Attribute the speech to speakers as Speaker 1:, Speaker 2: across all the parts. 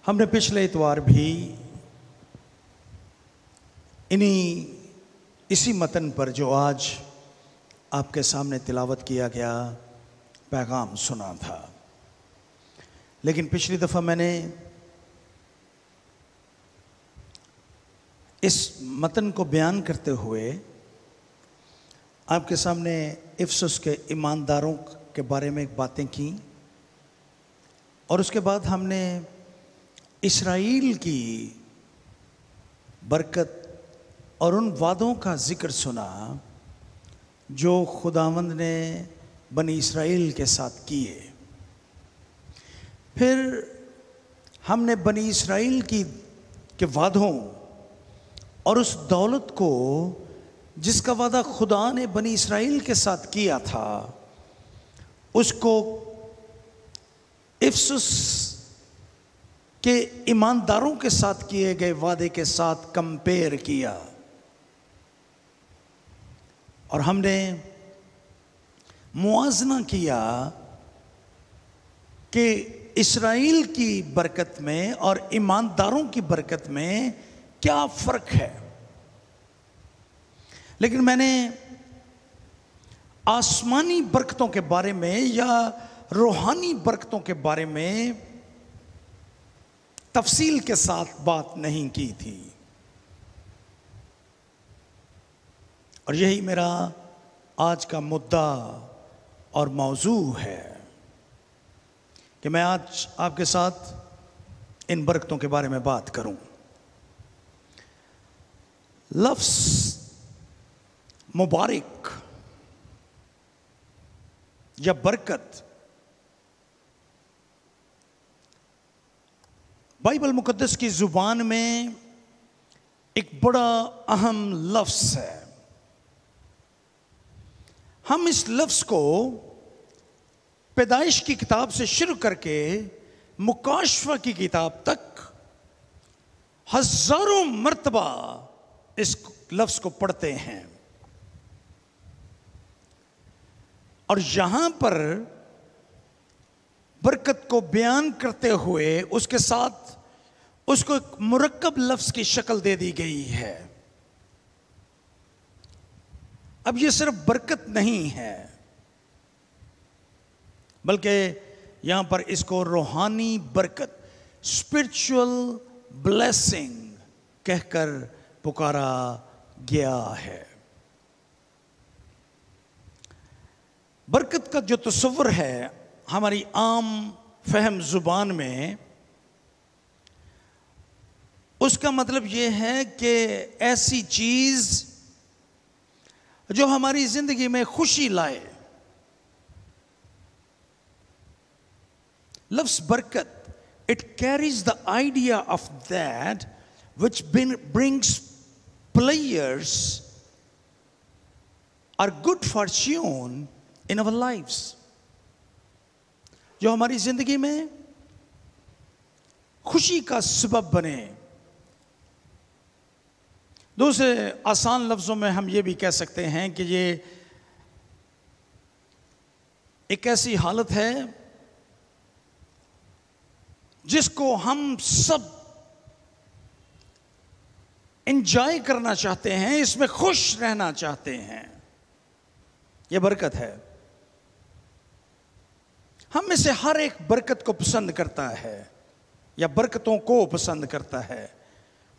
Speaker 1: हमने पिछले इतवार भी इसी मतन पर जो आज आपके सामने तिलावत किया गया पैगाम सुना था। लेकिन पिछली दफ़ा मैंने इस मतन को बयान करते हुए आपके सामने इफसुस के ईमानदारों के बारे में बातें की और उसके बाद हमने इस्राएल की बरकत और उन वादों का जिक्र सुना जो खुदावंद ने बनी इस्राएल के साथ किए। फिर हमने बनी इस्राएल के वादों और उस दौलत को जिसका वादा खुदा ने बनी इस्राएल के साथ किया था उसको इफसुस के ईमानदारों के साथ किए गए वादे के साथ कंपेयर किया और हमने मुआजना किया कि इस्राएल की बरकत में और ईमानदारों की बरकत में क्या फर्क है। लेकिन मैंने आसमानी बरकतों के बारे में या रूहानी बरकतों के बारे में तफसील के साथ बात नहीं की थी और यही मेरा आज का मुद्दा और मौजू है कि मैं आज आपके साथ इन बरकतों के बारे में बात करूं। लफ्ज़ मुबारक या बरकत बाइबल मुकद्दस की जुबान में एक बड़ा अहम लफ्ज़ है। हम इस लफ्ज़ को पैदाइश की किताब से शुरू करके मुकाशवा की किताब तक हजारों मर्तबा इस लफ्ज़ को पढ़ते हैं और यहां पर बरकत को बयान करते हुए उसके साथ उसको एक मुरक्कब लफ्ज़ की शक्ल दे दी गई है। अब ये सिर्फ बरकत नहीं है बल्कि यहां पर इसको रूहानी बरकत स्पिरिचुअल ब्लेसिंग कहकर पुकारा गया है। बरकत का जो तस्वुर है हमारी आम फहम जुबान में उसका मतलब यह है कि ऐसी चीज जो हमारी जिंदगी में खुशी लाए। लफ्ज़ बरकत it carries the idea of that which brings players or good fortune in our lives, जो हमारी जिंदगी में खुशी का सबब बने। दूसरे आसान लफ्जों में हम ये भी कह सकते हैं कि ये एक ऐसी हालत है जिसको हम सब एंजॉय करना चाहते हैं, इसमें खुश रहना चाहते हैं। यह बरकत है। हम में से हर एक बरकत को पसंद करता है या बरकतों को पसंद करता है।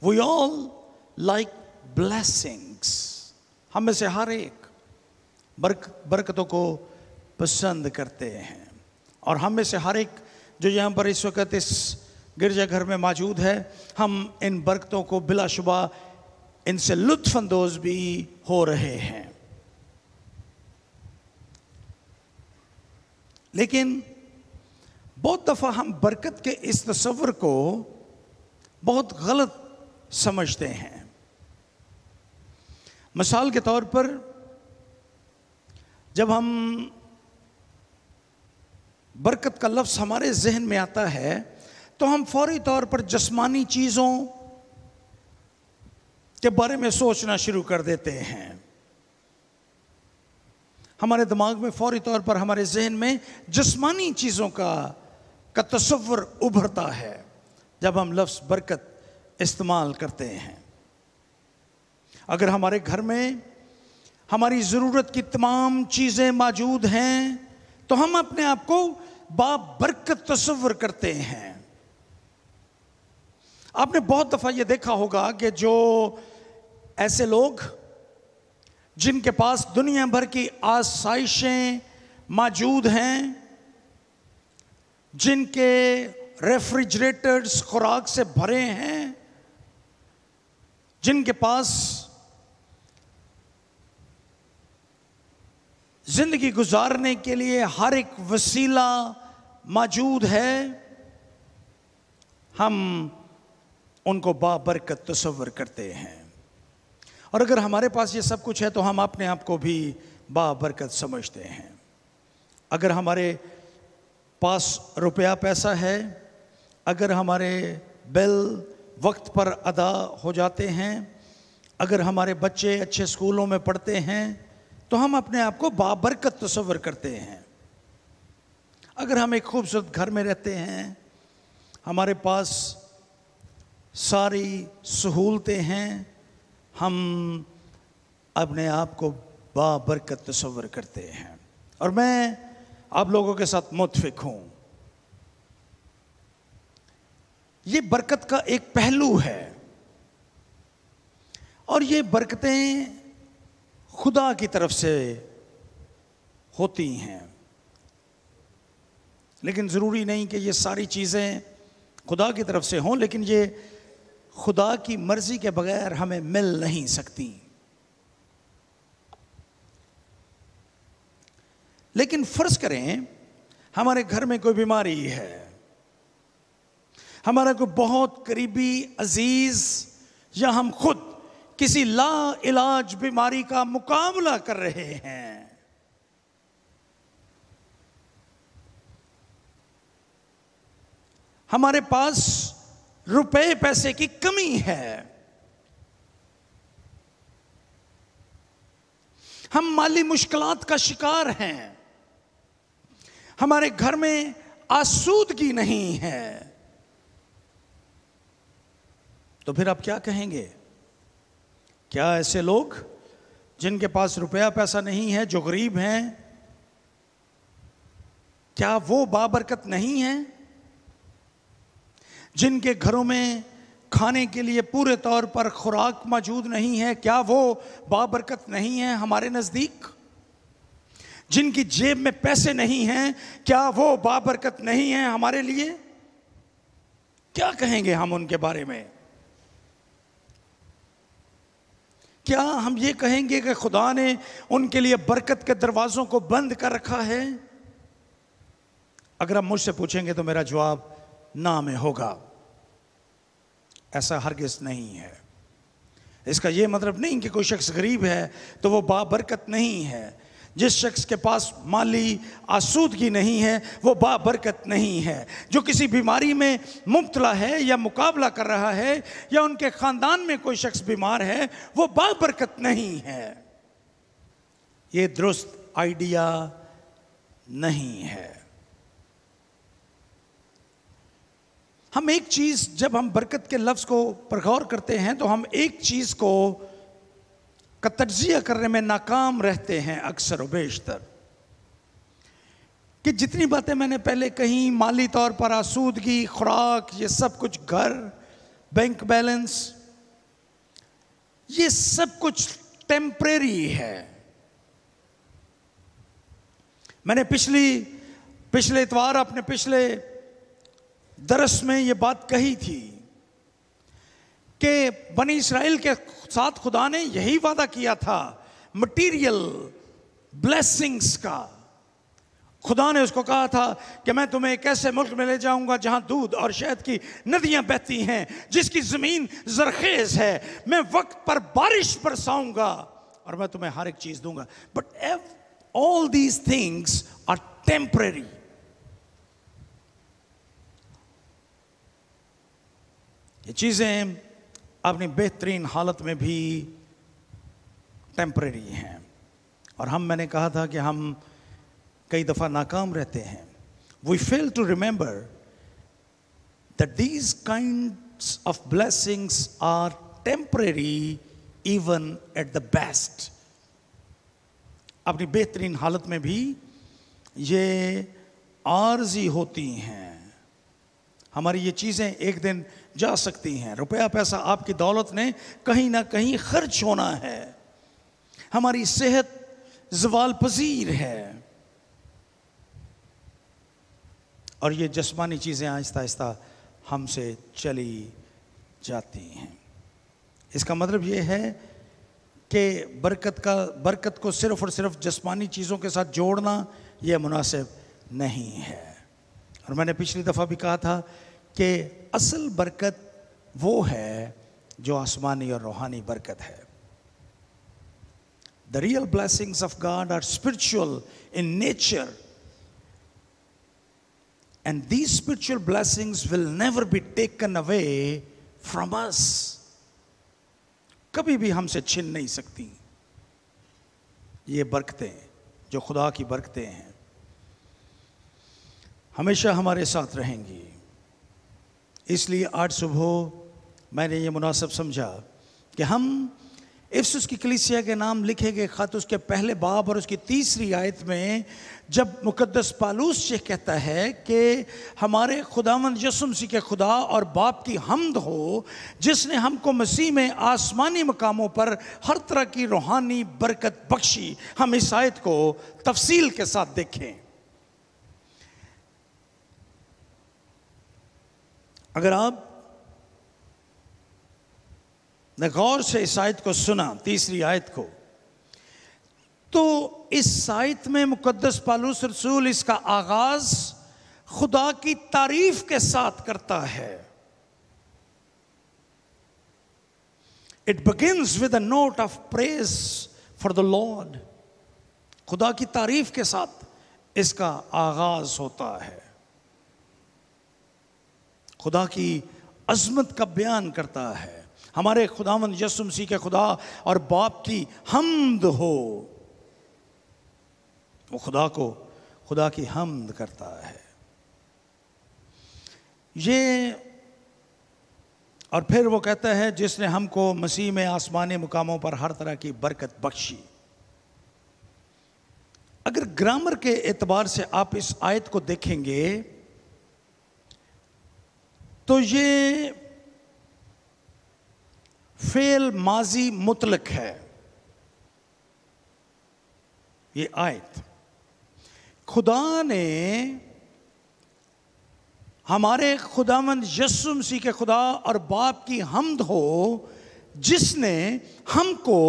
Speaker 1: We all like blessings. हम में से हर एक बरकतों को पसंद करते हैं और हम में से हर एक जो यहाँ पर इस वक्त इस गिरजाघर में मौजूद है, हम इन बरकतों को बिलाशुबा इनसे लुत्फानंदोज भी हो रहे हैं। लेकिन बहुत दफा हम बरकत के इस तस्वर को बहुत गलत समझते हैं। मिसाल के तौर पर जब हम बरकत का लफ्ज़ हमारे जहन में आता है तो हम फौरी तौर पर जिस्मानी चीज़ों के बारे में सोचना शुरू कर देते हैं। हमारे दिमाग में फौरी तौर पर हमारे जहन में जिस्मानी चीज़ों का तस्वुर उभरता है। जब हम लफ्ज़ बरकत इस्तेमाल करते हैं। अगर हमारे घर में हमारी ज़रूरत की तमाम चीज़ें मौजूद हैं तो हम अपने आप को बाबरकत तस्वर करते हैं। आपने बहुत दफ़ा ये देखा होगा कि जो ऐसे लोग जिनके पास दुनिया भर की आसाइशें मौजूद हैं, जिनके रेफ्रिजरेटर्स खुराक से भरे हैं, जिनके पास जिंदगी गुजारने के लिए हर एक वसीला मौजूद है, हम उनको बाबरकत तस्वर करते हैं। और अगर हमारे पास ये सब कुछ है तो हम अपने आप को भी बाबरकत समझते हैं। अगर हमारे पास रुपया पैसा है, अगर हमारे बिल वक्त पर अदा हो जाते हैं, अगर हमारे बच्चे अच्छे स्कूलों में पढ़ते हैं तो हम अपने आप को बाबरकत तस्वर करते हैं। अगर हम एक खूबसूरत घर में रहते हैं, हमारे पास सारी सहूलतें हैं, हम अपने आप को बाबरकत तस्वर करते हैं। और मैं आप लोगों के साथ मुत्फिक हूं, ये बरकत का एक पहलू है और ये बरकतें खुदा की तरफ से होती हैं। लेकिन ज़रूरी नहीं कि ये सारी चीज़ें खुदा की तरफ से हों, लेकिन ये खुदा की मर्जी के बगैर हमें मिल नहीं सकती। लेकिन फर्ज करें हमारे घर में कोई बीमारी है, हमारा कोई बहुत करीबी अजीज या हम खुद किसी ला इलाज बीमारी का मुकाबला कर रहे हैं। हमारे पास रुपए पैसे की कमी है, हम माली मुश्किलात का शिकार हैं, हमारे घर में आसूदगी नहीं है, तो फिर आप क्या कहेंगे? क्या ऐसे लोग जिनके पास रुपया पैसा नहीं है, जो गरीब हैं, क्या वो बाबरकत नहीं है? जिनके घरों में खाने के लिए पूरे तौर पर खुराक मौजूद नहीं है, क्या वो बाबरकत नहीं है हमारे नज़दीक? जिनकी जेब में पैसे नहीं हैं, क्या वो बाबरकत नहीं है हमारे लिए? क्या कहेंगे हम उनके बारे में? क्या हम ये कहेंगे कि खुदा ने उनके लिए बरकत के दरवाज़ों को बंद कर रखा है? अगर आप मुझसे पूछेंगे तो मेरा जवाब ना में होगा। ऐसा हरगिज़ नहीं है। इसका यह मतलब नहीं कि कोई शख्स गरीब है तो वो बाबरकत नहीं है। जिस शख्स के पास माली आसूदगी नहीं है वो बाबरकत नहीं है। जो किसी बीमारी में मुब्तला है या मुकाबला कर रहा है या उनके ख़ानदान में कोई शख्स बीमार है, वो बाबरकत नहीं है। ये दुरुस्त आइडिया नहीं है। हम एक चीज़, जब हम बरकत के लफ्ज़ को पर गौर करते हैं तो हम एक चीज़ को का तज्जिया करने में नाकाम रहते हैं अक्सर व बेशतर, कि जितनी बातें मैंने पहले कही, माली तौर पर आसूदगी, खुराक, ये सब कुछ, घर, बैंक बैलेंस, ये सब कुछ टेम्परेरी है। मैंने पिछले इतवार अपने पिछले दरस में ये बात कही थी कि बनी इस्राएल के साथ खुदा ने यही वादा किया था मटीरियल ब्लेसिंग्स का। खुदा ने उसको कहा था कि मैं तुम्हें एक ऐसे मुल्क में ले जाऊंगा जहां दूध और शहद की नदियां बहती हैं, जिसकी जमीन जरखेज है, मैं वक्त पर बारिश बरसाऊंगा और मैं तुम्हें हर एक चीज दूंगा। But all these things are temporary. ये चीजें अपनी बेहतरीन हालत में भी टेम्परेरी हैं। और मैंने कहा था कि हम कई दफ़ा नाकाम रहते हैं। We fail to remember that these kinds of blessings are temporary even at the best. अपनी बेहतरीन हालत में भी ये आर्जी होती हैं। हमारी ये चीजें एक दिन जा सकती हैं। रुपया पैसा आपकी दौलत ने कहीं ना कहीं खर्च होना है। हमारी सेहत ज़वाल पजीर है और ये जिस्मानी चीजें आहिस्ता आहिस्ता हमसे चली जाती हैं। इसका मतलब ये है कि बरकत को सिर्फ और सिर्फ जिस्मानी चीज़ों के साथ जोड़ना यह मुनासिब नहीं है। और मैंने पिछली दफ़ा भी कहा था कि असल बरकत वो है जो आसमानी और रूहानी बरकत है। The real blessings of God are spiritual in nature, and these spiritual blessings will never be taken away from us. कभी भी हमसे छिन नहीं सकती ये बरकतें, जो खुदा की बरकतें हैं, हमेशा हमारे साथ रहेंगी। इसलिए आज सुबह मैंने ये मुनासिब समझा कि हम इफिसुस की कलीसिया के नाम लिखे गए खत उसके पहले बाब और उसकी तीसरी आयत में जब मुकद्दस पालूस ये कहता है कि हमारे खुदावंद यीशु मसीह के खुदा और बाप की हम्द हो जिसने हमको मसीह में आसमानी मकामों पर हर तरह की रूहानी बरकत बख्शी, हम इस आयत को तफसील के साथ देखें। अगर आप ने गौर से इस आयत को सुना, तीसरी आयत को, तो इस आयत में मुकद्दस पालूस रसूल इसका आगाज खुदा की तारीफ के साथ करता है। It begins with a note of praise for the Lord. खुदा की तारीफ के साथ इसका आगाज होता है। खुदा की अजमत का बयान करता है। हमारे खुदावंद यीशु मसीह के खुदा और बाप की हम्द हो। वो खुदा की हम्द करता है। ये और फिर वो कहता है जिसने हमको मसीह में आसमानी मुकामों पर हर तरह की बरकत बख्शी। अगर ग्रामर के एतबार से आप इस आयत को देखेंगे तो ये फेल माजी मुतलक है। ये आयत खुदा ने हमारे खुदावंद यीशु मसीह के खुदा और बाप की हम्द हो जिसने हमको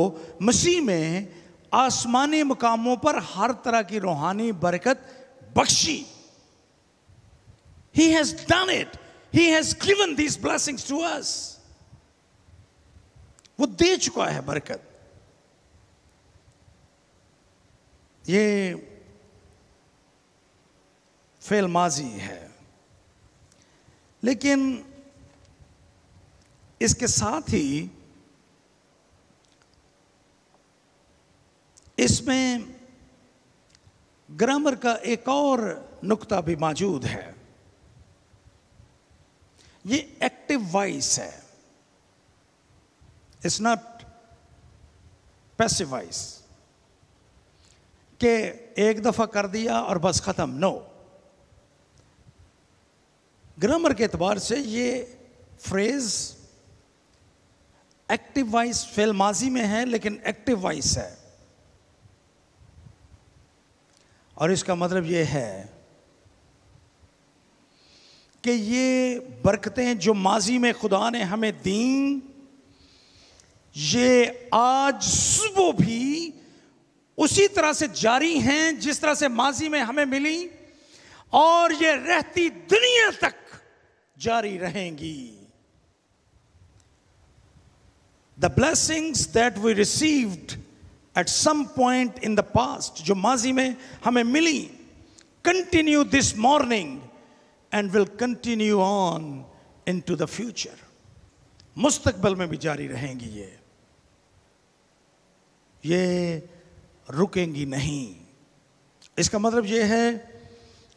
Speaker 1: मसीह में आसमानी मुकामों पर हर तरह की रूहानी बरकत Bakshi. He has done it. He has given these blessings to us. वो दे चुका है बरकत। ये फेल माजी है, लेकिन इसके साथ ही इसमें ग्रामर का एक और नुक्ता भी मौजूद है। ये एक्टिव वॉइस है, इट्स नॉट पैसिव वॉइस के एक दफा कर दिया और बस खत्म। नो, ग्रामर के एतबार से ये फ्रेज एक्टिव वॉइस फेल माजी में है, लेकिन एक्टिव वॉइस है। और इसका मतलब ये है कि ये बरकतें जो माजी में खुदा ने हमें दी, ये आज सुबह भी उसी तरह से जारी हैं जिस तरह से माजी में हमें मिली, और ये रहती दुनिया तक जारी रहेंगी। The blessings that we received at some point in the past, जो माजी में हमें मिली, continue this morning and will continue on into the future. मुस्तकबिल में भी जारी रहेंगी। ये रुकेंगी नहीं। इसका मतलब ये है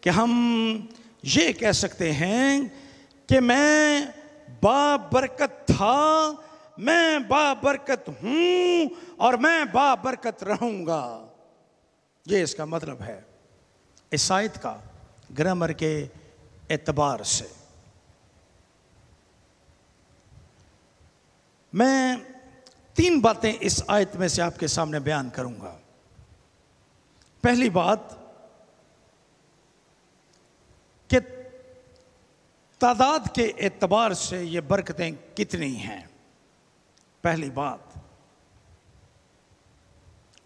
Speaker 1: कि हम ये कह सकते हैं कि मैं बाबरकत था, मैं बाबरकत हूं और मैं बाबरकत रहूंगा। ये इसका मतलब है इस आयत का ग्रामर के एतबार से। मैं 3 बातें इस आयत में से आपके सामने बयान करूंगा। पहली बात कि तादाद के एतबार से ये बरकतें कितनी हैं। पहली बात,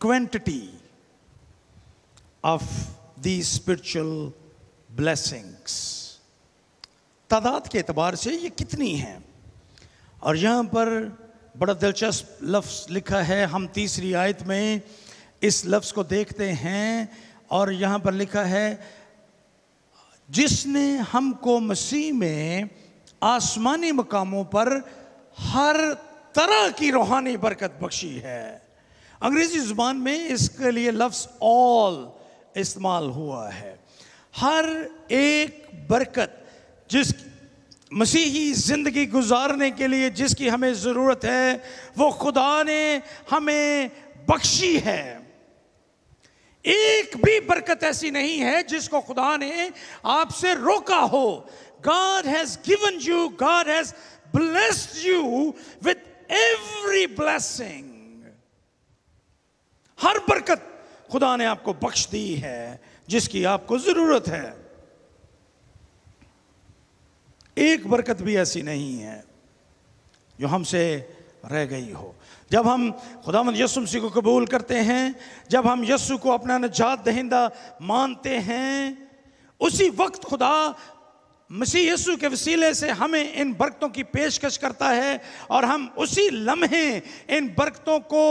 Speaker 1: quantity of the spiritual blessings, तादाद के एतबार से ये कितनी हैं। और यहां पर बड़ा दिलचस्प लफ्ज लिखा है। हम तीसरी आयत में इस लफ्ज को देखते हैं और यहां पर लिखा है, जिसने हमको मसीह में आसमानी मकामों पर हर तरह की रूहानी बरकत बख्शी है। अंग्रेजी जुबान में इसके लिए लफ्ज ऑल इस्तेमाल हुआ है। हर एक बरकत जिस मसीही जिंदगी गुजारने के लिए जिसकी हमें जरूरत है, वो खुदा ने हमें बख्शी है। एक भी बरकत ऐसी नहीं है जिसको खुदा ने आपसे रोका हो। God has given you, God has blessed you with every blessing. हर बरकत खुदा ने आपको बख्श दी है जिसकी आपको जरूरत है। एक बरकत भी ऐसी नहीं है जो हमसे रह गई हो। जब हम खुदावंद यीशु मसीह को कबूल करते हैं, जब हम यीशु को अपना निजात दहिंदा मानते हैं, उसी वक्त खुदा मसीह यीशु के वसीले से हमें इन बरकतों की पेशकश करता है और हम उसी लम्हे इन बरकतों को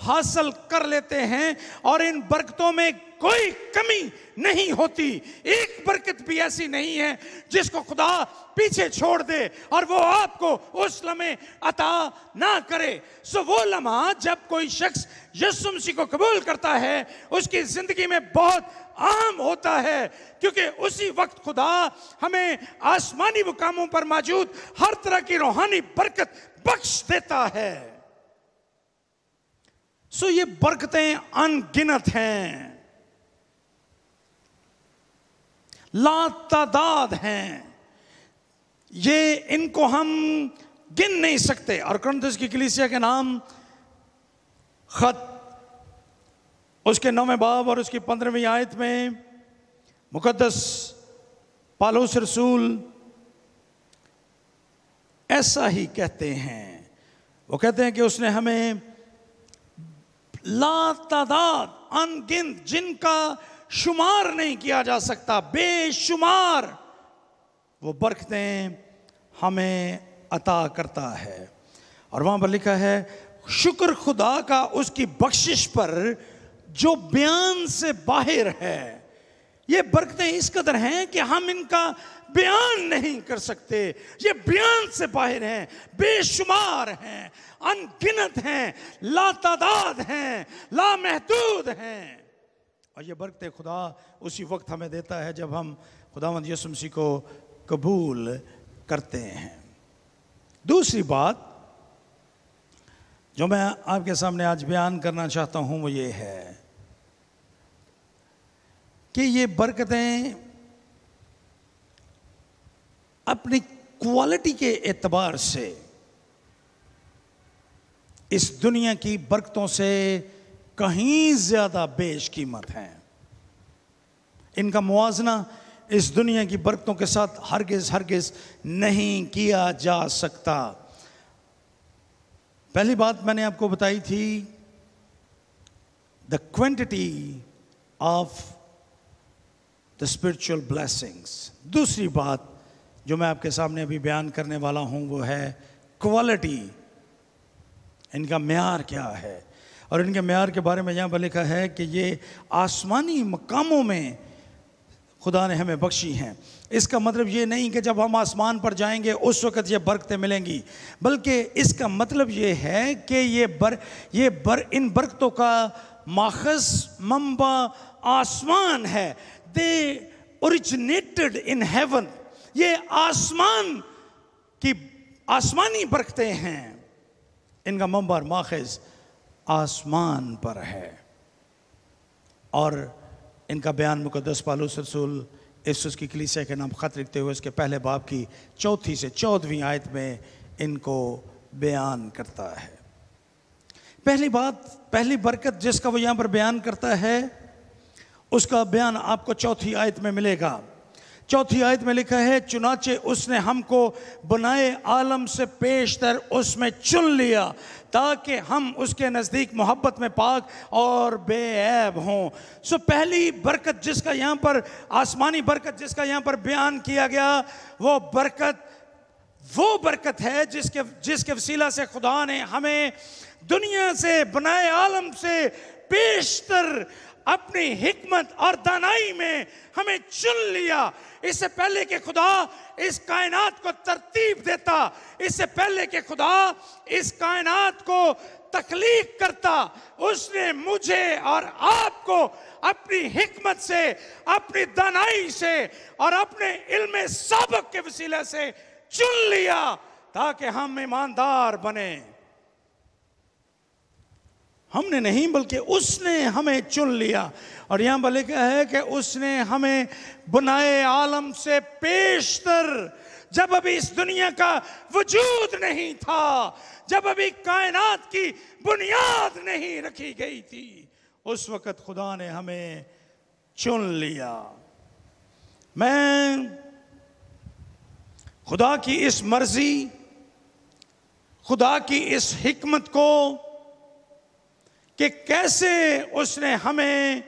Speaker 1: हासिल कर लेते हैं और इन बरकतों में कोई कमी नहीं होती। एक बरकत भी ऐसी नहीं है जिसको खुदा पीछे छोड़ दे और वो आपको उस लम्हे अता ना करे। सो वो लम्हा जब कोई शख्स यीशु मसीह को कबूल करता है, उसकी जिंदगी में बहुत आम होता है, क्योंकि उसी वक्त खुदा हमें आसमानी मुकामों पर मौजूद हर तरह की रूहानी बरकत बख्श देता है। सो ये बरकतें अनगिनत हैं, लातादाद हैं, ये इनको हम गिन नहीं सकते। और कुरिन्थियों की कलीसिया के नाम खत उसके 9वें बाब और उसकी 15वीं आयत में मुकद्दस पौलुस रसूल ऐसा ही कहते हैं। वो कहते हैं कि उसने हमें लातादाद, अनगिनत, जिनका शुमार नहीं किया जा सकता, बेशुमार वो बरकतें हमें अता करता है। और वहां पर लिखा है, शुक्र खुदा का उसकी बख्शिश पर जो बयान से बाहर है। ये बरकतें इस कदर हैं कि हम इनका बयान नहीं कर सकते। ये बयान से बाहर हैं, बेशुमार हैं, अनगिनत हैं, लातादाद हैं, लामहदूद हैं। और ये बरकतें खुदा उसी वक्त हमें देता है जब हम खुदावंद यीशु मसीह को कबूल करते हैं। दूसरी बात जो मैं आपके सामने आज बयान करना चाहता हूं वो ये है कि ये बरकतें अपनी क्वालिटी के एतबार से इस दुनिया की बरकतों से कहीं ज्यादा बेशकीमत हैं। इनका मुआवजा इस दुनिया की बरकतों के साथ हरगिज नहीं किया जा सकता। पहली बात मैंने आपको बताई थी, the quantity of the spiritual blessings. दूसरी बात जो मैं आपके सामने अभी बयान करने वाला हूं वो है क्वालिटी, इनका म्यार क्या है। और इनके म्यार के बारे में यहाँ पर लिखा है कि ये आसमानी मकामों में खुदा ने हमें बख्शी हैं। इसका मतलब ये नहीं कि जब हम आसमान पर जाएंगे उस वक़्त ये बरकतें मिलेंगी, बल्कि इसका मतलब ये है कि इन बरकतों का माखज़ मंबा आसमान है। दे ओरिजिनेटेड इन हेवन। ये आसमान आसमानी बरकतें हैं, इनका मंबर माखिज आसमान पर है। और इनका बयान मुकद्दस पौलुस रसूल इफिसुस की कलीसिया के नाम खत लिखते हुए उसके पहले बाब की 4 से 14वीं आयत में इनको बयान करता है। पहली बात, पहली बरकत जिसका वो यहाँ पर बयान करता है, उसका बयान आपको 4थी आयत में मिलेगा। 4थी आयत में लिखा है, चुनाचे उसने हमको बनाए आलम से पेशतर उसमें चुन लिया ताकि हम उसके नज़दीक मोहब्बत में पाक और बेऐब हों। सो पहली बरकत जिसका यहाँ पर, आसमानी बरकत जिसका यहाँ पर बयान किया गया, वो बरकत है जिसके वसीला से खुदा ने हमें दुनिया से बनाए आलम से पेशतर अपनी हिकमत और दानाई में हमें चुन लिया। इससे पहले कि खुदा इस कायनात को तरतीब देता, इससे पहले कि खुदा इस कायनात को तख्लीक करता, उसने मुझे और आपको अपनी हिकमत से, अपनी दानाई से और अपने इल्म साबक के वसीला से चुन लिया ताकि हम ईमानदार बने। हमने नहीं बल्कि उसने हमें चुन लिया। और यहां पर लिखा है कि उसने हमें बनाए आलम से पेशतर, जब अभी इस दुनिया का वजूद नहीं था, जब अभी कायनात की बुनियाद नहीं रखी गई थी, उस वक्त खुदा ने हमें चुन लिया। मैं खुदा की इस मर्जी, खुदा की इस हिकमत को कि कैसे उसने हमें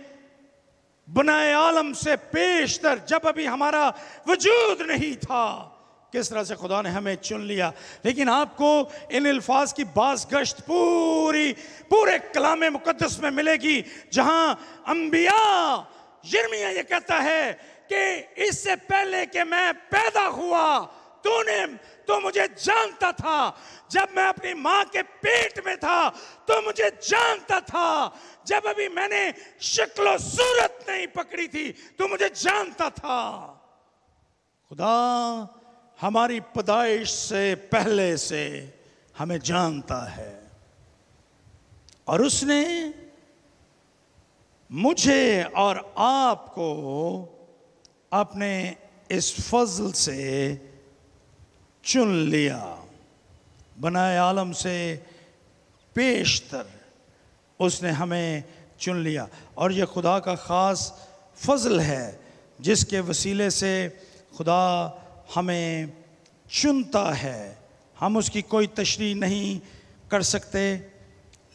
Speaker 1: बनाए आलम से पेशतर, जब अभी हमारा वजूद नहीं था, किस तरह से खुदा ने हमें चुन लिया। लेकिन आपको इन अल्फाज की बाज़ गश्त पूरे कलाम मुकद्दस में मिलेगी, जहां अंबिया यिर्मयाह ये कहता है कि इससे पहले कि मैं पैदा हुआ तो मुझे जानता था, जब मैं अपनी मां के पेट में था तो मुझे जानता था, जब अभी मैंने शक्ल सूरत नहीं पकड़ी थी तो मुझे जानता था। खुदा हमारी पैदाइश से पहले से हमें जानता है और उसने मुझे और आपको अपने इस फजल से चुन लिया, बनाए आलम से पेशतर उसने हमें चुन लिया। और यह खुदा का ख़ास फजल है जिसके वसीले से खुदा हमें चुनता है। हम उसकी कोई तशरीह नहीं कर सकते,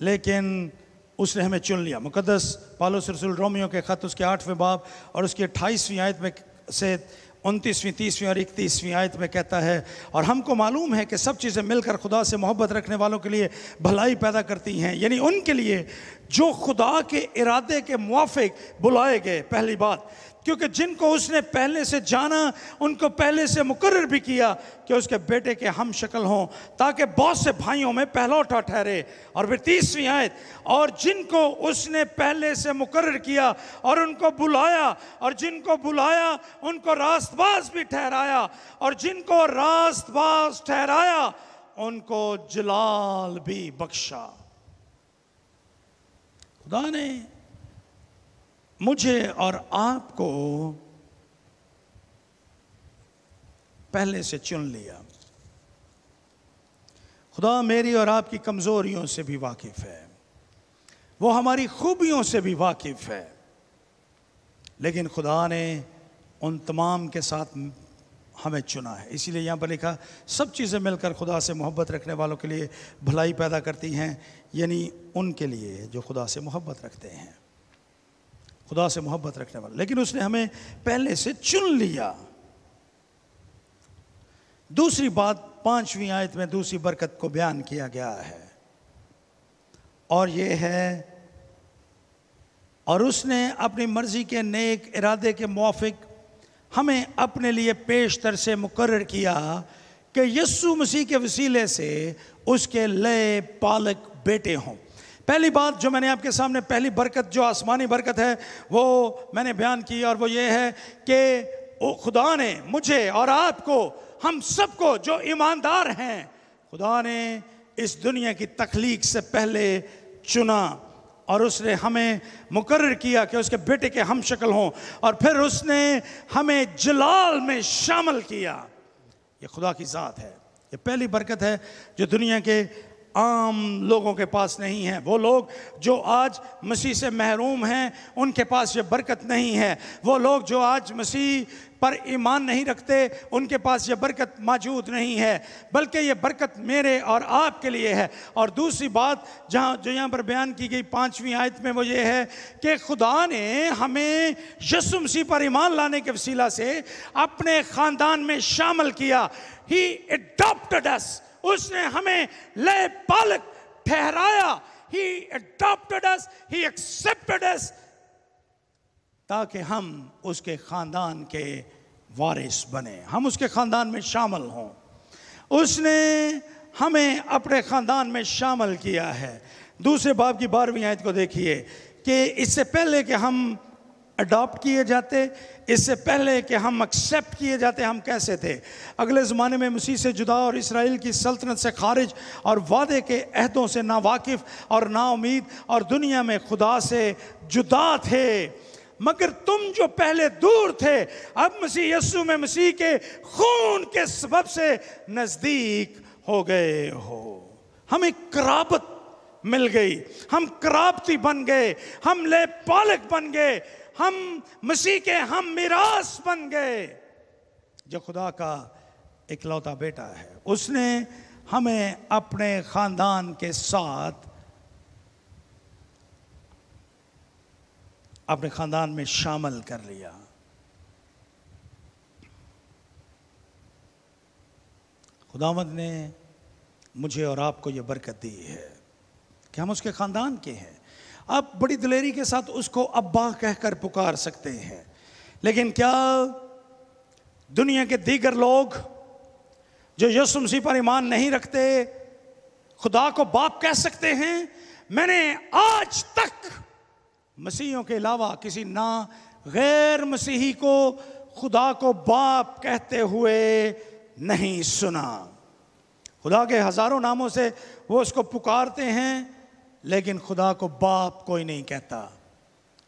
Speaker 1: लेकिन उसने हमें चुन लिया। मुकद्दस पौलुस रसूल रोमियो के ख़त उसके 8वें बाब और उसकी 28वीं आयत में से 29वीं, 30वीं और 31वीं आयत में कहता है, और हमको मालूम है कि सब चीज़ें मिलकर खुदा से मोहब्बत रखने वालों के लिए भलाई पैदा करती हैं, यानी उनके लिए जो खुदा के इरादे के मुआफिक बुलाए गए। पहली बात, क्योंकि जिनको उसने पहले से जाना उनको पहले से मुकर्रर भी किया कि उसके बेटे के हम शक्ल हों, ताकि बहुत से भाइयों में पहलौठा ठहरे। और फिर 30वीं आयत, और जिनको उसने पहले से मुकर्रर किया और उनको बुलाया, और जिनको बुलाया उनको रास्तबाज भी ठहराया, और जिनको रास्तबाज ठहराया उनको जलाल भी बख्शा। खुदा ने मुझे और आपको पहले से चुन लिया। खुदा मेरी और आपकी कमजोरियों से भी वाकिफ है, वो हमारी खूबियों से भी वाकिफ है, लेकिन खुदा ने उन तमाम के साथ हमें चुना है। इसीलिए यहाँ पर लिखा, सब चीज़ें मिलकर खुदा से मोहब्बत रखने वालों के लिए भलाई पैदा करती हैं, यानी उनके लिए जो खुदा से मोहब्बत रखते हैं, खुदा से मोहब्बत रखने वाले। लेकिन उसने हमें पहले से चुन लिया। दूसरी बात, 5वीं आयत में दूसरी बरकत को बयान किया गया है, और ये है, और उसने अपनी मर्जी के नेक इरादे के मुआफिक हमें अपने लिए पेशतर से मुकर्रर किया कि यीशु मसीह के वसीले से उसके लय पालक बेटे हों। पहली बात जो मैंने आपके सामने, पहली बरकत जो आसमानी बरकत है वो मैंने बयान की, और वो ये है कि खुदा ने मुझे और आपको हम सबको जो ईमानदार हैं खुदा ने इस दुनिया की तख्लीक से पहले चुना और उसने हमें मुकर्रर किया कि उसके बेटे के हम शक्ल हों, और फिर उसने हमें जलाल में शामिल किया। ये खुदा की ज़ात है। ये पहली बरकत है जो दुनिया के आम लोगों के पास नहीं है। वो लोग जो आज मसीह से महरूम हैं उनके पास ये बरकत नहीं है। वो लोग जो आज मसीह पर ईमान नहीं रखते उनके पास ये बरकत मौजूद नहीं है, बल्कि ये बरकत मेरे और आपके लिए है। और दूसरी बात जो यहाँ पर बयान की गई 5वीं आयत में वो ये है कि खुदा ने हमें यीशु मसीह पर ईमान लाने के वसीला से अपने ख़ानदान में शामिल किया। ही एडॉप्टेड अस, उसने हमें ले पालक ठहराया। ही एडॉप्टेड अस, ही एक्सेप्टेड अस, ताकि हम उसके ख़ानदान के वारिस बने, हम उसके ख़ानदान में शामिल हों। उसने हमें अपने ख़ानदान में शामिल किया है। दूसरे बाब की 12वीं आयत को देखिए कि इससे पहले कि हम अडॉप्ट किए जाते, इससे पहले कि हम एक्सेप्ट किए जाते, हम कैसे थे। अगले ज़माने में मसीह से जुदा और इसराइल की सल्तनत से खारिज और वादे के अहदों से नावाकिफ़ और नाउमीद और दुनिया में खुदा से जुदा थे। मगर तुम जो पहले दूर थे अब मसीह यीशु में मसीह के खून के सबब से नज़दीक हो गए हो। हमें कराबत मिल गई, हम कराबती बन गए, हम ले पालक बन गए, हम मसीह के हम मिरास बन गए। जो खुदा का इकलौता बेटा है उसने हमें अपने ख़ानदान के साथ अपने ख़ानदान में शामिल कर लिया। खुदावंद ने मुझे और आपको ये बरकत दी है कि हम उसके ख़ानदान के हैं। आप बड़ी दिलेरी के साथ उसको अब्बा कहकर पुकार सकते हैं। लेकिन क्या दुनिया के दीगर लोग जो यीशु मसीह पर ईमान नहीं रखते खुदा को बाप कह सकते हैं? मैंने आज तक मसीहियों के अलावा किसी ना गैर मसीही को खुदा को बाप कहते हुए नहीं सुना। खुदा के हज़ारों नामों से वो उसको पुकारते हैं, लेकिन खुदा को बाप कोई नहीं कहता।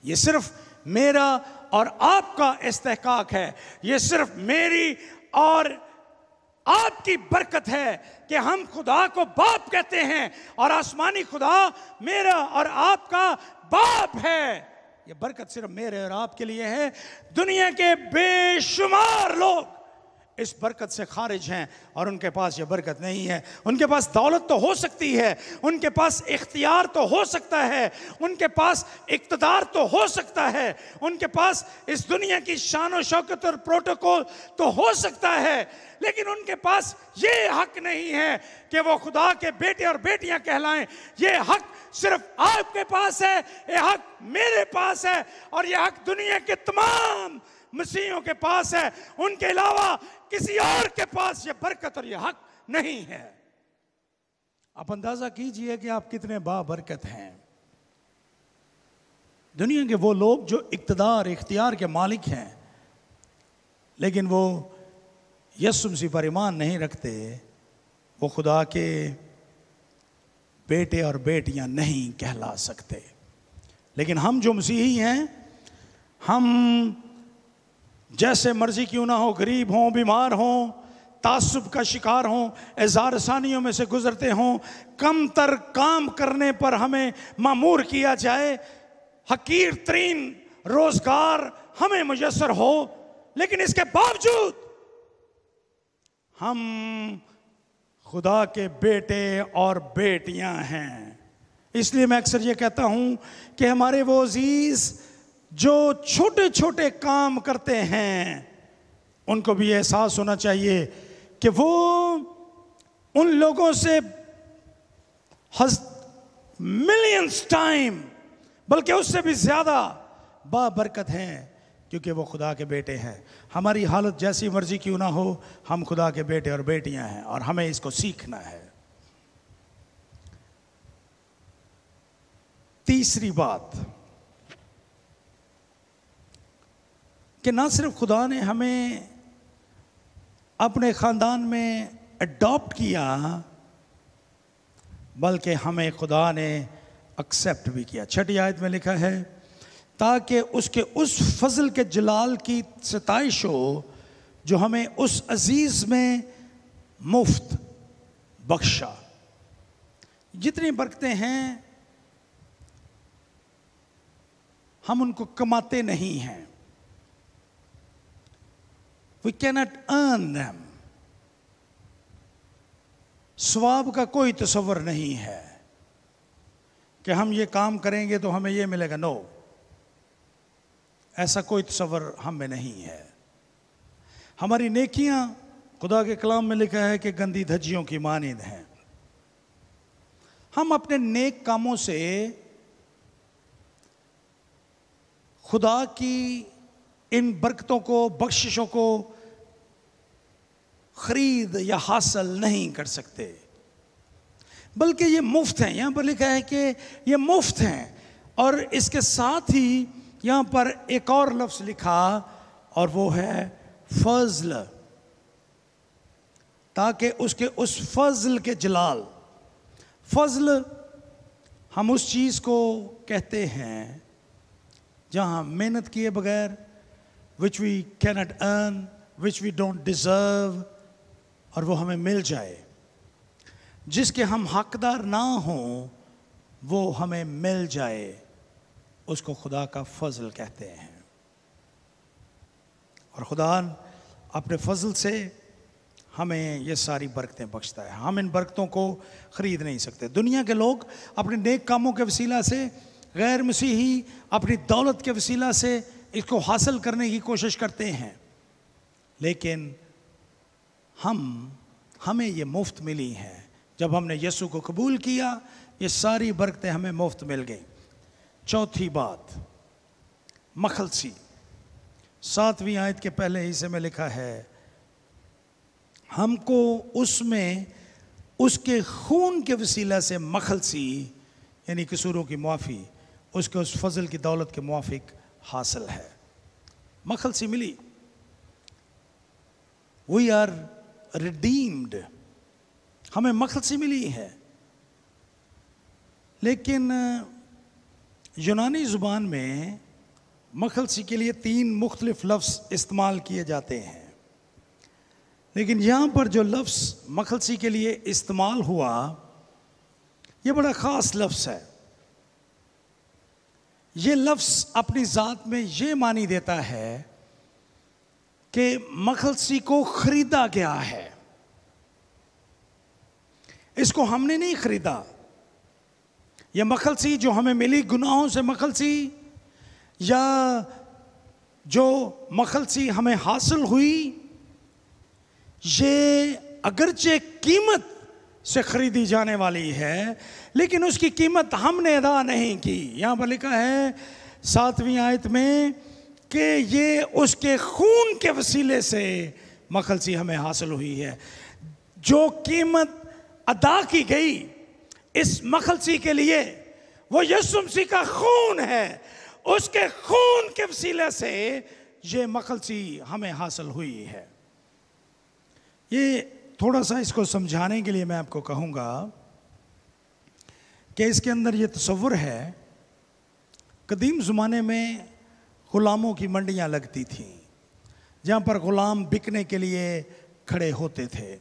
Speaker 1: ये सिर्फ मेरा और आपका इस्तेहकाक है, ये सिर्फ मेरी और आपकी बरकत है कि हम खुदा को बाप कहते हैं और आसमानी खुदा मेरा और आपका बाप है। ये बरकत सिर्फ मेरे और आपके लिए है। दुनिया के बेशुमार लोग इस बरकत से खारिज हैं और उनके पास ये बरकत नहीं है। उनके पास दौलत तो हो सकती है, उनके पास इख्तियार तो हो सकता है, उनके पास इक़्तिदार तो हो सकता है, उनके पास इस दुनिया की शान और शौकत और प्रोटोकॉल तो हो सकता है, लेकिन उनके पास ये हक नहीं है कि वो खुदा के बेटे और बेटियां कहलाएं। ये हक सिर्फ आपके पास है, ये हक मेरे पास है, और ये हक दुनिया के तमाम मसीहियों के पास है। उनके अलावा किसी और के पास ये बरकत और ये हक नहीं है। आप अंदाजा कीजिए कि आप कितने बाबरकत हैं। दुनिया के वो लोग जो इक़्तिदार इख्तियार के मालिक हैं, लेकिन वो यीशु मसीह पर ईमान नहीं रखते, वो खुदा के बेटे और बेटियां नहीं कहला सकते। लेकिन हम जो मसीही हैं, हम जैसे मर्जी क्यों ना हो, गरीब हों, बीमार हों, तासुब का शिकार हों, एज़ार आसानियों में से गुजरते हों, कम तर काम करने पर हमें मामूर किया जाए, हकीर तरीन रोजगार हमें मुयस्सर हो, लेकिन इसके बावजूद हम खुदा के बेटे और बेटियां हैं। इसलिए मैं अक्सर ये कहता हूं कि हमारे वो अजीज जो छोटे छोटे काम करते हैं, उनको भी एहसास होना चाहिए कि वो उन लोगों से मिलियंस टाइम, बल्कि उससे भी ज्यादा बाबरकत हैं, क्योंकि वो खुदा के बेटे हैं। हमारी हालत जैसी मर्जी क्यों ना हो, हम खुदा के बेटे और बेटियां हैं और हमें इसको सीखना है। तीसरी बात कि ना सिर्फ खुदा ने हमें अपने खानदान में अडॉप्ट किया, बल्कि हमें खुदा ने एक्सेप्ट भी किया। 6 आयत में लिखा है, ताकि उसके उस फजल के जलाल की सताइश हो जो हमें उस अजीज में मुफ्त बख्शा। जितनी बरकतें हैं हम उनको कमाते नहीं हैं। We cannot earn them. Swab का कोई तस्वर नहीं है कि हम ये काम करेंगे तो हमें ये मिलेगा। नो, ऐसा कोई तस्वर हम में नहीं है। हमारी नेकियां, खुदा के कलाम में लिखा है कि गंदी धज्जियों की मानिंद हैं। हम अपने नेक कामों से खुदा की इन बरकतों को, बख्शिशों को खरीद या हासिल नहीं कर सकते, बल्कि ये मुफ्त हैं। यहां पर लिखा है कि ये मुफ्त हैं, और इसके साथ ही यहां पर एक और लफ्ज लिखा, और वो है फजल, ताकि उसके उस फजल के जलाल। फजल हम उस चीज को कहते हैं जहां मेहनत किए बगैर, which we cannot earn, which we don't deserve, और वो हमें मिल जाए। जिसके हम हकदार ना हों वो हमें मिल जाए, उसको खुदा का फजल कहते हैं। और खुदा अपने फजल से हमें ये सारी बरकतें बख्शता है। हम इन बरकतों को खरीद नहीं सकते। दुनिया के लोग अपने नेक कामों के वसीला से, गैर मसीही अपनी दौलत के वसीला से इसको हासिल करने की कोशिश करते हैं, लेकिन हमें ये मुफ्त मिली हैं। जब हमने यीशु को कबूल किया, ये सारी बरकतें हमें मुफ्त मिल गई। चौथी बात, मखलसी। 7वीं आयत के पहले हिस्से में लिखा है, हमको उसमें उसके खून के वसीला से मखलसी यानी कसूरों की माफ़ी, उसके उस फजल की दौलत के मुआफिक हासिल है। मखलसी मिली। वी आर रिडीम्ड, हमें मखलसी मिली है। लेकिन यूनानी ज़ुबान में मखलसी के लिए 3 मुख्तलिफ लफ्ज़ इस्तेमाल किए जाते हैं, लेकिन यहाँ पर जो लफ्ज़ मखलसी के लिए इस्तेमाल हुआ, ये बड़ा ख़ास लफ्ज़ है। ये लफ्ज़ अपनी ज़ात में ये मानी देता है कि मखलसी को खरीदा गया है। इसको हमने नहीं खरीदा। ये मखलसी जो हमें मिली, गुनाहों से मखलसी, या जो मखलसी हमें हासिल हुई, ये अगरचे कीमत से खरीदी जाने वाली है, लेकिन उसकी कीमत हमने अदा नहीं की। यहां पर लिखा है 7वीं आयत में कि ये उसके खून के वसीले से मखलसी हमें हासिल हुई है। जो कीमत अदा की गई इस मखलसी के लिए, वो यीशु मसीह का खून है। उसके खून के वसीले से ये मखलसी हमें हासिल हुई है। ये थोड़ा सा इसको समझाने के लिए मैं आपको कहूँगा कि इसके अंदर ये तसव्वुर है, कदीम ज़माने में ग़ुलामों की मंडियाँ लगती थीं, जहाँ पर ग़ुलाम बिकने के लिए खड़े होते थे,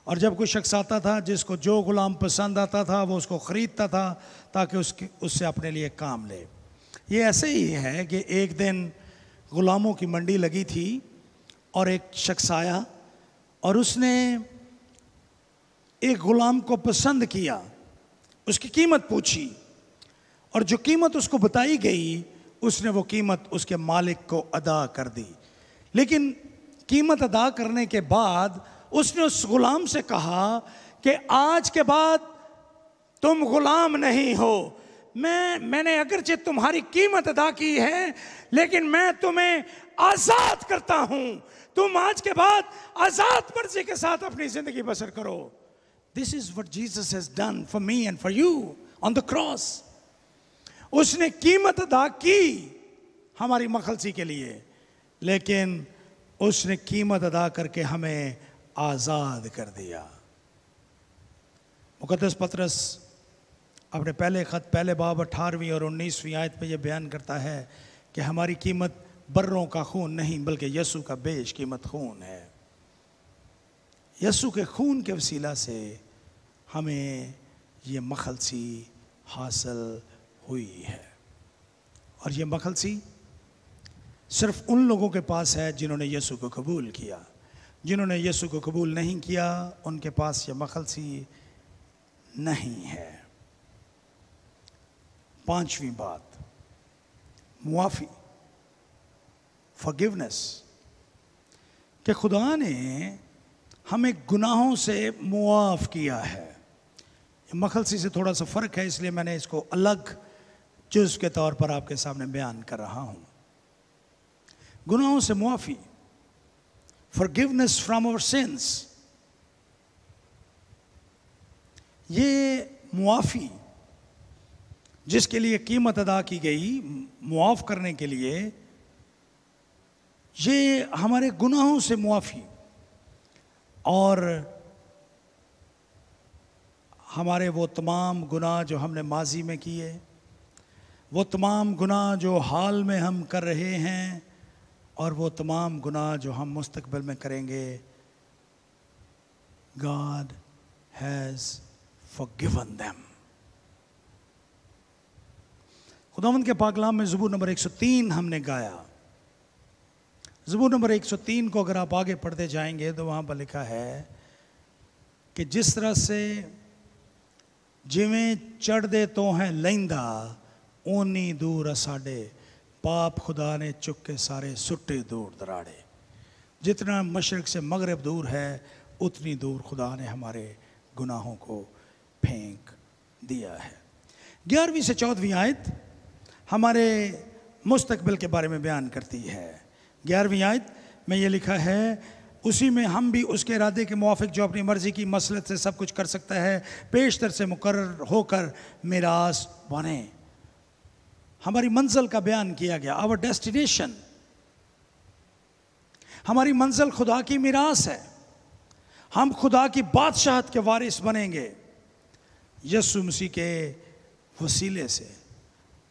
Speaker 1: और जब कोई शख्स आता था जिसको जो ग़ुलाम पसंद आता था वो उसको ख़रीदता था ताकि उससे अपने लिए काम ले। ये ऐसे ही है कि एक दिन ग़ुलामों की मंडी लगी थी और एक शख्स आया और उसने एक ग़ुलाम को पसंद किया, उसकी कीमत पूछी, और जो कीमत उसको बताई गई उसने वो कीमत उसके मालिक को अदा कर दी। लेकिन कीमत अदा करने के बाद उसने उस ग़ुलाम से कहा कि आज के बाद तुम ग़ुलाम नहीं हो, मैंने अगरचे तुम्हारी कीमत अदा की है, लेकिन मैं तुम्हें आज़ाद करता हूं। तुम आज के बाद आज़ाद मर्जी के साथ अपनी ज़िंदगी बसर करो। This is what Jesus has done for me and for you on the cross. उसने कीमत अदा की हमारी मखलसी के लिए, लेकिन उसने कीमत अदा करके हमें आज़ाद कर दिया। मुकद्दस पतरस अपने पहले ख़त पहले बाब 18वीं और 19वीं आयत में यह बयान करता है कि हमारी कीमत बर्रों का खून नहीं बल्कि यीशु का बेशकीमत खून है। यीशु के खून के वसीला से हमें ये मखलसी हासिल हुई है। और ये मखलसी सिर्फ उन लोगों के पास है जिन्होंने यीशु को कबूल किया। जिन्होंने यीशु को कबूल नहीं किया उनके पास ये मखलसी नहीं है। पांचवी बात, मुआफ़ी, फॉरगिवनेस, कि खुदा ने हमें गुनाहों से मुआफ़ किया है। मखलसी से थोड़ा सा फ़र्क है, इसलिए मैंने इसको अलग जुज़ के तौर पर आपके सामने बयान कर रहा हूँ। गुनाहों से मुआफ़ी, फॉरगिवनेस फ्रॉम आवर सिंस, ये मुआफ़ी जिसके लिए कीमत अदा की गई मुआफ़ करने के लिए, ये हमारे गुनाहों से मुआफ़ी और हमारे वो तमाम गुनाह जो हमने माजी में किए, वो तमाम गुनाह जो हाल में हम कर रहे हैं और वो तमाम गुनाह जो हम मुस्तकबिल में करेंगे, God has forgiven them। खुदावंद के पाक कलाम में ज़बूर नंबर 103 हमने गाया। ज़बूर नंबर 103 को अगर आप आगे पढ़ते जाएंगे तो वहाँ पर लिखा है कि जिस तरह से जिवें चढ़दे तो हैं लैंदा ओनी दूर साडे, पाप खुदा ने चुक के सारे सुट्टे दूर दराड़े। जितना मशरक़ से मगरब दूर है उतनी दूर खुदा ने हमारे गुनाहों को फेंक दिया है। 11वीं से 14वीं आयत हमारे मुस्तकबिल के बारे में बयान करती है। 11वीं आयत में ये लिखा है, उसी में हम भी उसके इरादे के मुवाफिक जो अपनी मर्जी की मसलत से सब कुछ कर सकता है पेशतर से मुकर्रर होकर मिरास बने। हमारी मंजिल का बयान किया गया। आवर डेस्टिनेशन, हमारी मंजिल खुदा की मिरास है। हम खुदा की बादशाहत के वारिस बनेंगे यीशु मसीह के वसीले से।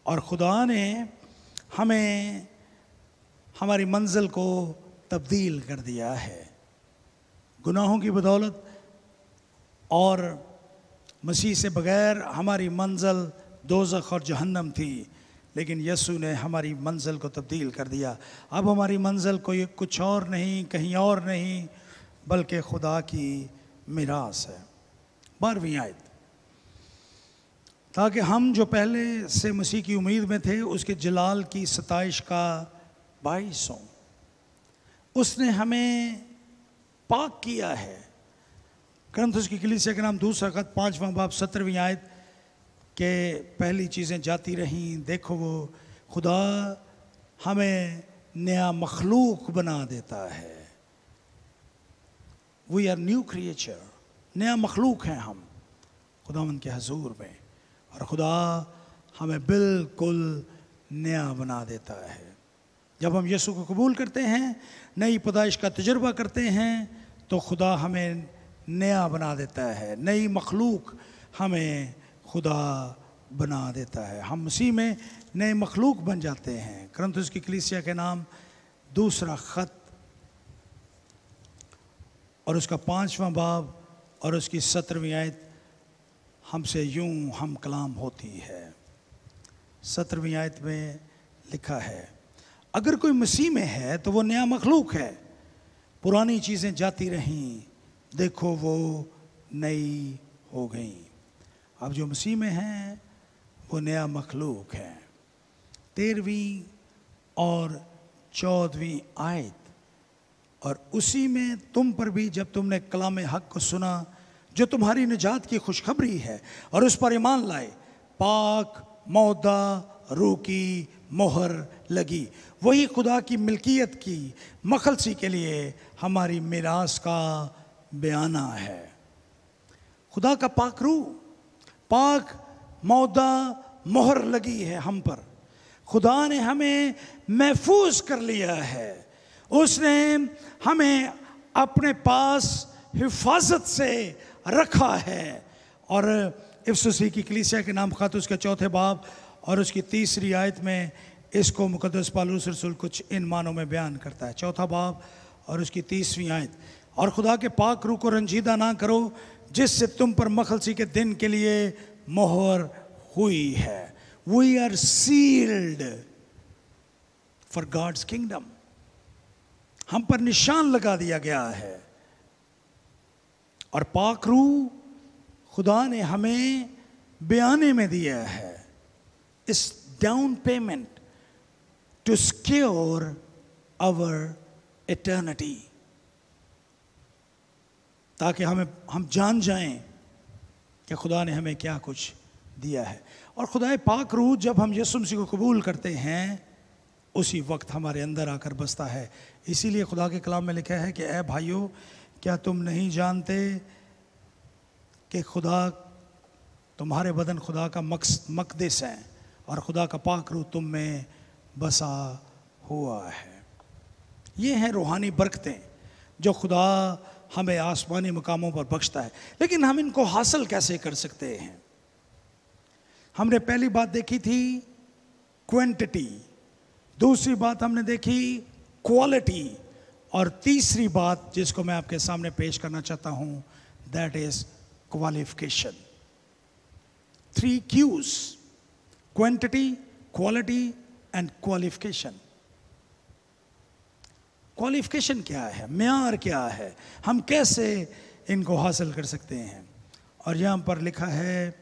Speaker 1: और खुदा ने हमें हमारी मंजिल को तब्दील कर दिया है। गुनाहों की बदौलत और मसीह से बगैर हमारी मंजिल दोज़ख और जहन्नम थी, लेकिन यीशु ने हमारी मंजिल को तब्दील कर दिया। अब हमारी मंजिल कोई कुछ और नहीं, कहीं और नहीं, बल्कि खुदा की मिरास है। 12वीं आयत, ताकि हम जो पहले से मसीह की उम्मीद में थे उसके जलाल की सताइश का बाइस हों। उसने हमें पाक किया है। करंथुस की कलीसिया के नाम दूसरा खत 5वां बाब 17वीं आयत के पहली चीज़ें जाती रहीं, देखो वो खुदा हमें नया मखलूक बना देता है। वी आर न्यू क्रिएचर, नया मखलूक हैं हम खुदावंद के हजूर में, और खुदा हमें बिल्कुल नया बना देता है। जब हम यीशु को कबूल करते हैं, नई पैदाइश का तजुर्बा करते हैं, तो खुदा हमें नया बना देता है, नई मखलूक हमें खुदा बना देता है। हम मसीह में नए मखलूक बन जाते हैं। करंथुस की कलीसिया के नाम दूसरा खत और उसका 5वां बाब और उसकी 17वीं आयत हमसे यूं हम कलाम होती है। 17वीं आयत में लिखा है, अगर कोई मसीह में है तो वो नया मखलूक है, पुरानी चीज़ें जाती रहीं, देखो वो नई हो गई। अब जो मसीह में हैं वो नया मखलूक है। 13वीं और 14वीं आयत, और उसी में तुम पर भी जब तुमने कलाम हक को सुना जो तुम्हारी निजात की खुशखबरी है और उस पर ईमान लाए, पाक मौदा रूह की मोहर लगी। वही खुदा की मिल्कियत की मखलसी के लिए हमारी मिरास का बयाना है। खुदा का पाक रूह, पाक मौदा मोहर लगी है हम पर। खुदा ने हमें महफूज कर लिया है। उसने हमें अपने पास हिफाजत से रखा है। और इफिसुसी की कलीसिया के नाम खत उसके 4 बाब और उसकी 3 आयत में इसको मुकद्दस पौलुस रसूल कुछ इन मानों में बयान करता है। 4 बाब और उसकी 3 आयत, और खुदा के पाक रूह को रंजीदा ना करो जिससे तुम पर मखलसी के दिन के लिए मोहर हुई है। We are sealed for God's kingdom. हम पर निशान लगा दिया गया है, और पाक रूह खुदा ने हमें बयाने में दिया है, इस down payment to secure our eternity, ताकि हम जान जाएं कि खुदा ने हमें क्या कुछ दिया है। और खुदा पाक रूह जब हम यीशु मसीह को कबूल करते हैं उसी वक्त हमारे अंदर आकर बसता है। इसीलिए खुदा के कलाम में लिखा है कि ऐ भाइयों, क्या तुम नहीं जानते कि खुदा तुम्हारे बदन खुदा का मकदस है और खुदा का पाक रूह तुम में बसा हुआ है। ये हैं रूहानी बरकतें जो खुदा हमें आसमानी मकामों पर बख्शता है। लेकिन हम इनको हासिल कैसे कर सकते हैं? हमने पहली बात देखी थी क्वांटिटी, दूसरी बात हमने देखी क्वालिटी, और तीसरी बात जिसको मैं आपके सामने पेश करना चाहता हूं, that is qualification. 3 Q's: quantity, quality and qualification. Qualification क्या है, म्यार क्या है, हम कैसे इनको हासिल कर सकते हैं? और यहाँ पर लिखा है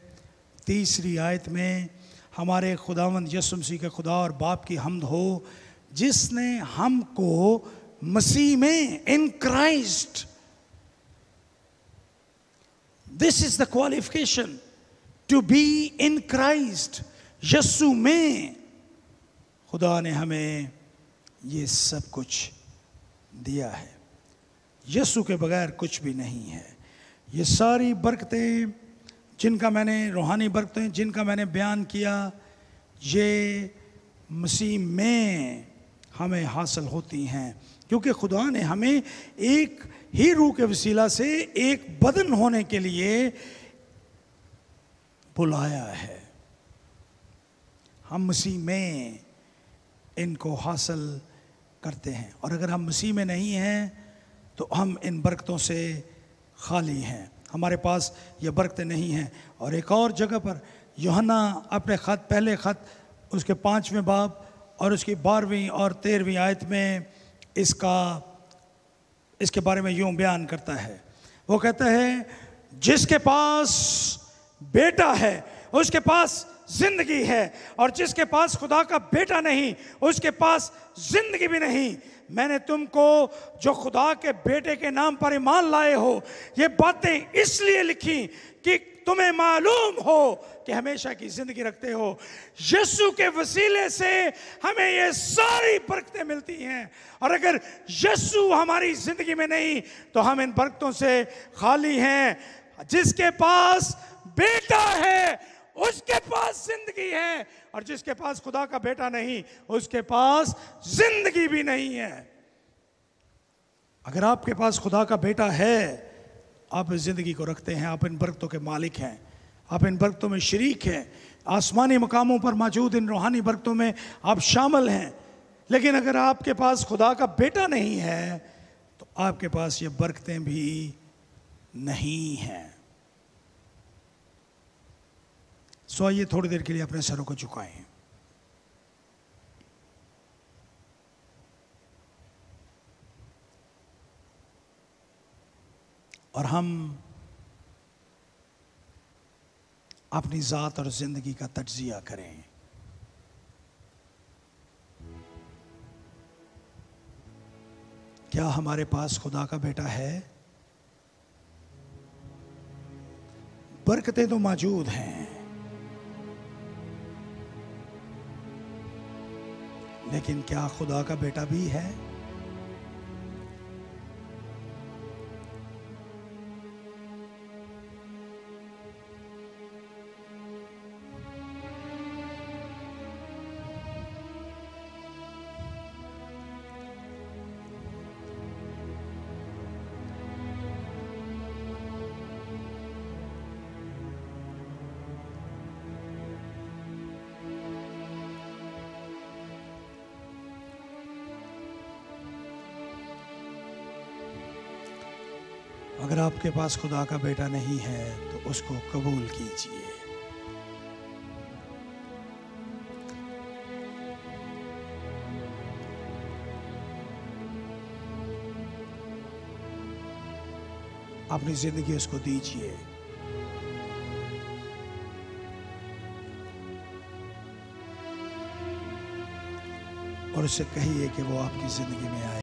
Speaker 1: 3 आयत में, हमारे खुदावंद यीशु मसीह के खुदा और बाप की हम्द हो जिसने हमको मसीह में, in Christ, this is the qualification, to be in Christ. यीशु में खुदा ने हमें ये सब कुछ दिया है। यीशु के बगैर कुछ भी नहीं है। ये सारी बरकतें जिनका मैंने, रूहानी बरकतें जिनका मैंने बयान किया, ये मसीह में हमें हासिल होती हैं, क्योंकि खुदा ने हमें एक ही रूह के वसीला से एक बदन होने के लिए बुलाया है। हम मसीह में इनको हासिल करते हैं, और अगर हम मसीह में नहीं हैं तो हम इन बरकतों से खाली हैं, हमारे पास ये बरकतें नहीं हैं। और एक और जगह पर यूहन्ना अपने खत, पहले खत उसके 5वें बाब और उसकी 12वीं और 13वीं आयत में इसके बारे में यूं बयान करता है। वो कहता है, जिसके पास बेटा है उसके पास जिंदगी है, और जिसके पास खुदा का बेटा नहीं उसके पास जिंदगी भी नहीं। मैंने तुमको जो खुदा के बेटे के नाम पर ईमान लाए हो ये बातें इसलिए लिखी कि तुम्हें मालूम हो कि हमेशा की जिंदगी रखते हो। यीशु के वसीले से हमें ये सारी बरकतें मिलती हैं, और अगर यीशु हमारी जिंदगी में नहीं तो हम इन बरकतों से खाली हैं। जिसके पास बेटा है उसके पास जिंदगी है, और जिसके पास खुदा का बेटा नहीं उसके पास जिंदगी भी नहीं है। अगर आपके पास खुदा का बेटा है, आप इस जिंदगी को रखते हैं, आप इन बरकतों के मालिक हैं, आप इन बरकतों में शरीक हैं, आसमानी मकामों पर मौजूद इन रूहानी बरकतों में आप शामिल हैं। लेकिन अगर आपके पास खुदा का बेटा नहीं है तो आपके पास ये बरकतें भी नहीं हैं। सो आइए थोड़ी देर के लिए अपने सरों को झुकाएं। और हम अपनी ज़ात और ज़िंदगी का तज्जिया करें। क्या हमारे पास खुदा का बेटा है? बरकतें तो मौजूद हैं, लेकिन क्या खुदा का बेटा भी है? अगर आपके पास खुदा का बेटा नहीं है तो उसको कबूल कीजिए। अपनी जिंदगी उसको दीजिए। और उससे कहिए कि वो आपकी जिंदगी में आए।